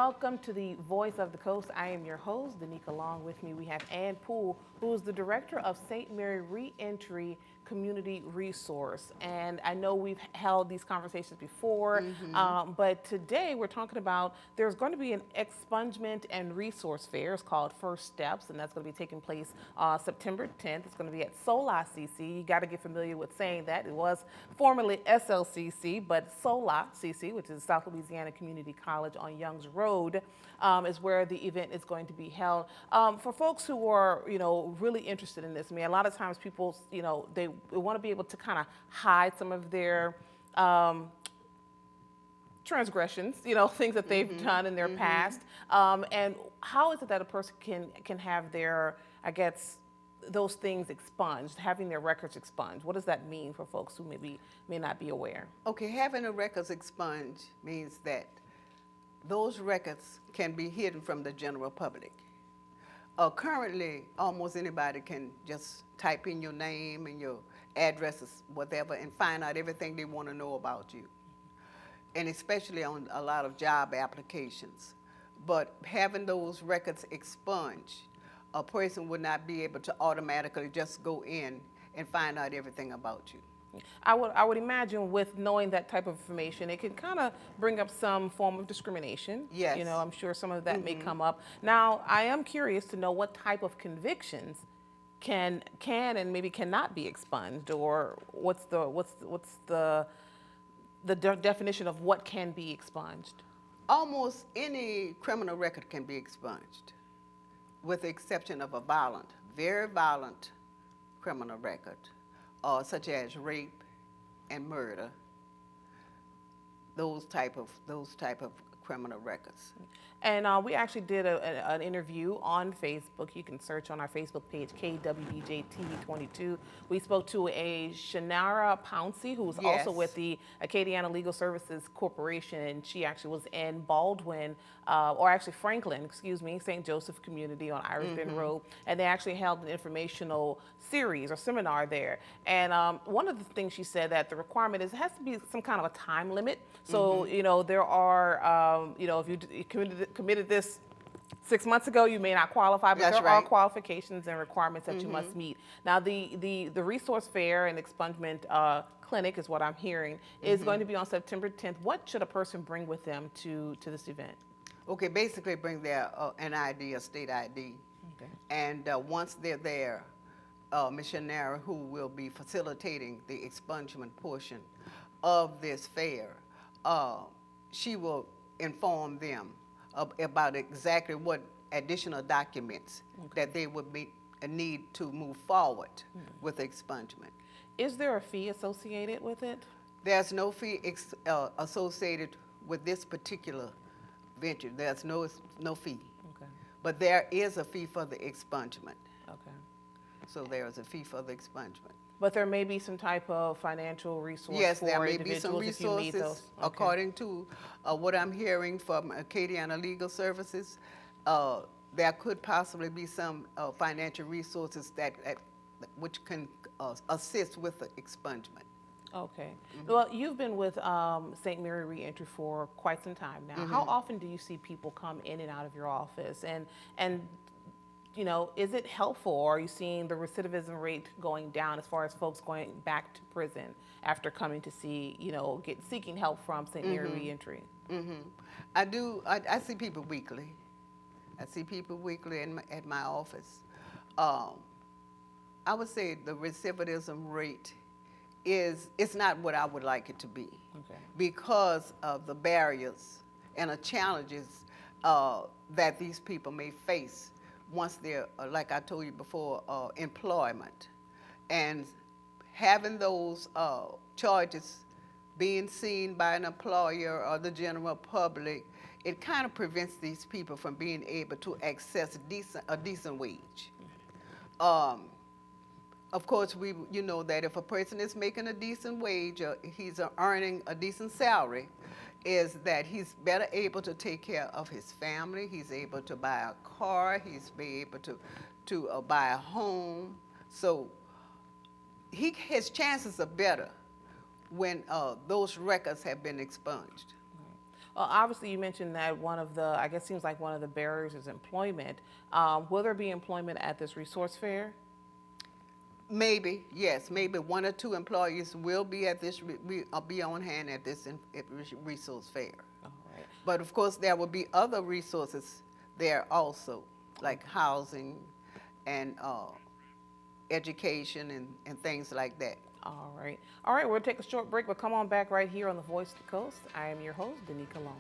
welcome to the Voice of the Coast. I am your host, Danique. Along with me, we have Poole, who is the director of St. Mary Reentry Community Resource. And I know we've held these conversations before, but today we're talking about there's going to be an expungement and resource fair. It's called First Steps, and that's going to be taking place September 10th. It's going to be at SOLA-CC. You got to get familiar with saying that. It was formerly SLCC, but SOLA-CC, which is South Louisiana Community College on Youngs Road, is where the event is going to be held. For folks who are, really interested in this, I mean, a lot of times people, they want to be able to kind of hide some of their transgressions, things that they've done in their past. And how is it that a person can have their, I guess, those things expunged, having their records expunged? What does that mean for folks who may not be aware? Okay, having the records expunged means that those records can be hidden from the general public. Currently, almost anybody can just type in your name and your addresses, whatever, and find out everything they want to know about you, and especially on a lot of job applications. But having those records expunged, a person would not be able to automatically just go in and find out everything about you. I would imagine with knowing that type of information, it can kind of bring up some form of discrimination. Yes. I'm sure some of that may come up. Now, I am curious to know what type of convictions can and maybe cannot be expunged, or what's the definition of what can be expunged? Almost any criminal record can be expunged, with the exception of a very violent criminal record, such as rape and murder, those type of criminal records. And we actually did an interview on Facebook. You can search on our Facebook page, KWBJ-TV22. We spoke to a Shanara Pouncey, who's also with the Acadiana Legal Services Corporation, and she actually was in Baldwin, or actually Franklin, St. Joseph Community on Irish Bend Road, and they actually held an informational series or seminar there. And one of the things she said that the requirement is it has to be some kind of a time limit. So, there are, if you committed this 6 months ago, you may not qualify, but there are qualifications and requirements that you must meet. Now, the resource fair and expungement clinic is what I'm hearing is going to be on September 10th. What should a person bring with them to this event? Okay, basically bring their an ID, a state ID. Okay. And once they're there, Ms. Shanara, who will be facilitating the expungement portion of this fair, she will inform them about exactly what additional documents that they would need to move forward with expungement. Is there a fee associated with it? There's no fee associated with this particular venture. There's no fee. Okay. But there is a fee for the expungement. Okay. So there is a fee for the expungement. But there may be some type of financial resource for there may individuals be some resources, if you meet those. Okay. According to what I'm hearing from Acadiana Legal Services, there could possibly be some financial resources which can assist with the expungement. Okay. Well, you've been with St. Mary Reentry for quite some time now. How often do you see people come in and out of your office? And is it helpful, or are you seeing the recidivism rate going down as far as folks going back to prison after coming to see, seeking help from St. Mary Reentry? I do. I see people weekly. I see people weekly at my office. I would say the recidivism rate it's not what I would like it to be, because of the barriers and the challenges that these people may face once they're, like I told you before, employment. And having those charges being seen by an employer or the general public, it kind of prevents these people from being able to access a decent wage. Of course, you know that if a person is making a decent wage, or he's earning a decent salary, is that he's better able to take care of his family. He's able to buy a car. He's be able to buy a home. So his chances are better when those records have been expunged. Well, obviously, you mentioned that one of the, I guess, seems like one of the barriers is employment. Will there be employment at this resource fair? Maybe, yes, maybe 1 or 2 employees will be at this, be on hand at this resource fair. All right. But of course, there will be other resources there also, like housing and education and things like that. All right. All right, we'll take a short break, but come on back right here on The Voice of the Coast. I am your host, Danica Long.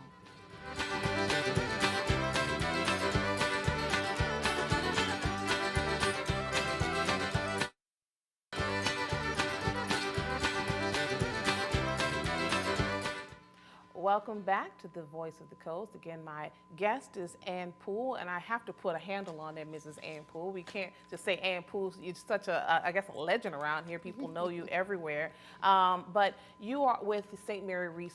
Welcome back to The Voice of the Coast. Again, my guest is Poole, and I have to put a handle on that, Mrs. Poole. We can't just say Poole. You're such a, I guess, a legend around here. People know you everywhere. But you are with the St. Mary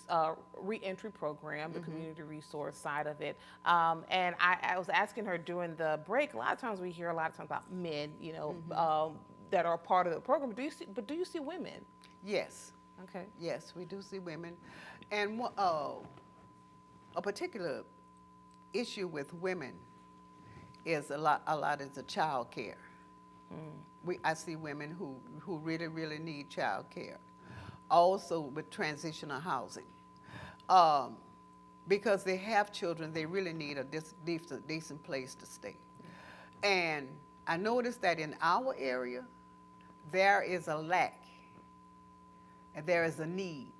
Reentry Program, the community resource side of it. And I was asking her during the break, a lot of times we hear a lot of times about men, you know, that are part of the program. Do you see women? Yes. Okay. Yes, we do see women. And a particular issue with women is a lot is the child care. I see women who really need child care. Also with transitional housing. Because they have children, they really need a decent place to stay. And I noticed that in our area, there is a lack and there is a need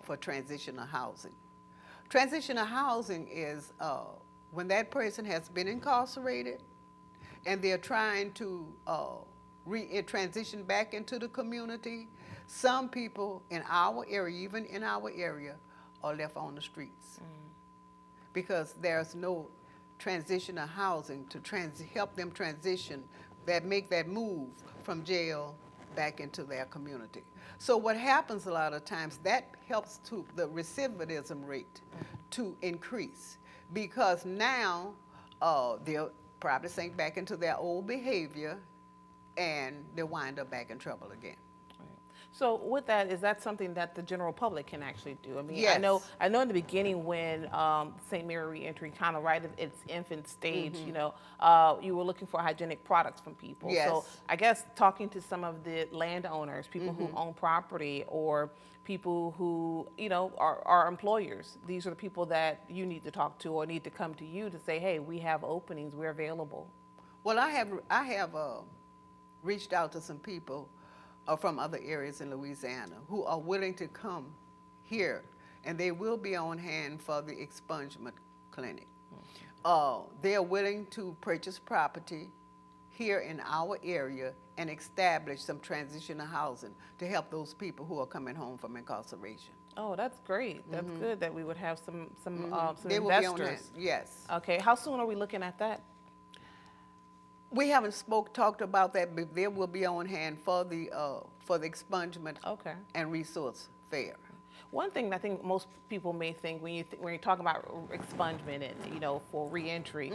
for transitional housing. Transitional housing is when that person has been incarcerated and they're trying to transition back into the community. Some people in our area, even in our area, are left on the streets because there's no transitional housing to help them transition, that make that move from jail back into their community. So what happens a lot of times, that helps to the recidivism rate to increase because now they'll probably sink back into their old behavior and they'll wind up back in trouble again. So with that, is that something that the general public can actually do? I mean, yes. I know in the beginning when St. Mary Reentry kind of right at its infant stage, you know, you were looking for hygienic products from people. Yes. So I guess talking to some of the landowners, people who own property or people who, you know, are employers, these are the people that you need to talk to or need to come to you to say, hey, we have openings, we're available. Well, I have reached out to some people from other areas in Louisiana who are willing to come here, and they will be on hand for the expungement clinic. They are willing to purchase property here in our area and establish some transitional housing to help those people who are coming home from incarceration. Oh, that's great. That's good that we would have some they investors. Will be on hand. Yes. Okay. How soon are we looking at that? We haven't talked about that, but they will be on hand for the expungement and resource fair. One thing I think most people may think when you're talking about expungement and, you know, for reentry,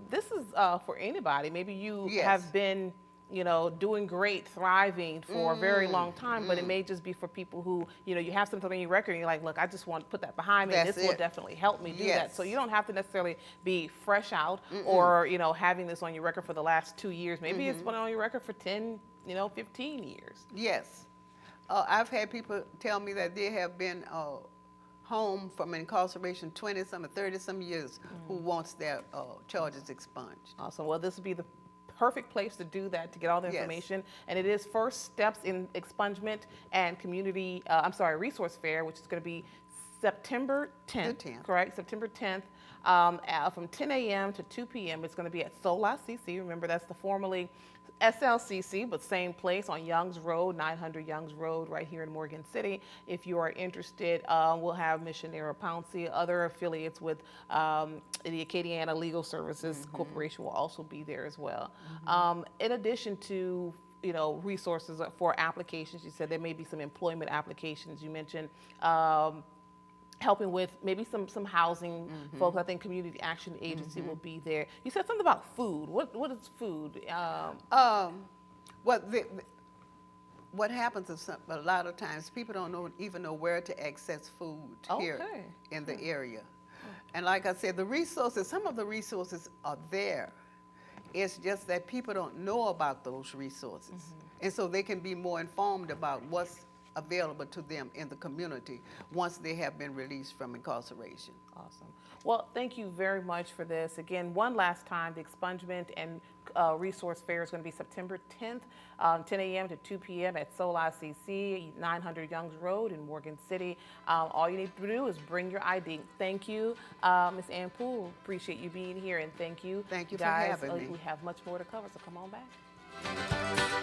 this is for anybody. Maybe you have been, you know, doing great, thriving for a very long time, but it may just be for people who, you know, you have something on your record and you're like, look, I just want to put that behind me and this will definitely help me do that. So you don't have to necessarily be fresh out or, you know, having this on your record for the last 2 years. Maybe it's been on your record for 10, you know, 15 years. Yes. I've had people tell me that they have been home from incarceration 20-some or 30-some years who wants their charges expunged. Awesome. Well, this would be the perfect place to do that, to get all the information. And it is First Steps in Expungement and Community, Resource Fair, which is going to be September 10th, correct? September 10th from 10 a.m. to 2 p.m. It's going to be at South Louisiana. Remember, that's the formerly SLCC, but same place on Youngs Road, 900 Youngs Road, right here in Morgan City. If you are interested, we'll have Missionary Pouncey, other affiliates with the Acadiana Legal Services Corporation will also be there as well. In addition to, you know, resources for applications, you said there may be some employment applications. You mentioned helping with maybe some housing folks. I think Community Action Agency will be there. You said something about food. What is food? What happens is a lot of times people don't even know where to access food here in the area. And like I said, the resources, some of the resources are there. It's just that people don't know about those resources. And so they can be more informed about what's available to them in the community once they have been released from incarceration. Awesome. Well, thank you very much for this. Again, one last time, the Expungement and Resource Fair is going to be September 10th, 10 a.m. to 2 p.m. at Seoul ICC, 900 Youngs Road in Morgan City. All you need to do is bring your ID. Thank you, Ms. Ann Poole. Appreciate you being here, and thank you. Thank you guys. for having me. We have much more to cover, so come on back.